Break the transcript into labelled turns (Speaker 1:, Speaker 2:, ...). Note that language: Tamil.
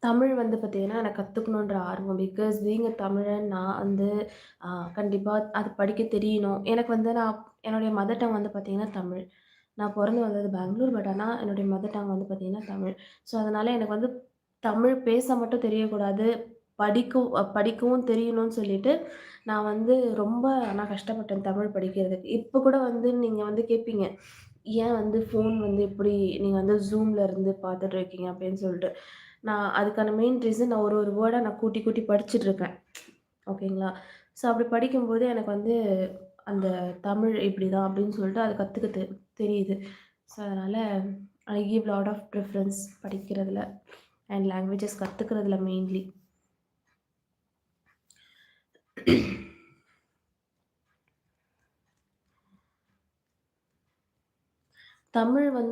Speaker 1: தமிழ் வந்து பார்த்தீங்கன்னா, எனக்கு கத்துக்கணுன்ற ஆர்வம். பிகாஸ் பீயிங் அ தமிழன் நான் வந்து அ கண்டிப்பா அது படிக்க தெரியணும். எனக்கு வந்து என்னுடைய மதர் டங் வந்து பார்த்தீங்கன்னா தமிழ். நான் பொறந்து வளர்ந்தது பெங்களூர். பட் ஆனா என்னுடைய மதர் டங் வந்து பார்த்தீங்கன்னா தமிழ். ஸோ, அதனால எனக்கு வந்து தமிழ் பேச மட்டும் தெரியக்கூடாது. படிக்கவும் தெரியணும்னு சொல்லிட்டு, நான் வந்து ரொம்ப ஆனா கஷ்டப்பட்டேன் தமிழ் படிக்கிறதுக்கு. இப்ப கூட வந்து நீங்க வந்து கேட்பீங்க, "ஏன் வந்து ஃபோன் வந்து இப்படி நீங்க வந்து Zoomல இருந்து பார்த்துட்டு இருக்கீங்க?" அப்படின்னு சொல்லிட்டு. நான் அதுக்கான மெயின் ரீசன் நான் ஒரு ஒரு வேர்டா நான் கூட்டி கூட்டி படிச்சுட்டு இருக்கேன். ஓகேங்களா? ஸோ அப்படி படிக்கும்போது எனக்கு வந்து அந்த தமிழ் இப்படிதான் அப்படின்னு சொல்லிட்டு அத கத்துக்க தெரியுது. ஸோ அதனால I give lot of preference படிக்கிறதுல அண்ட் லாங்குவேஜஸ் கத்துக்கிறதுல மெயின்லி. தமிழ் வந்து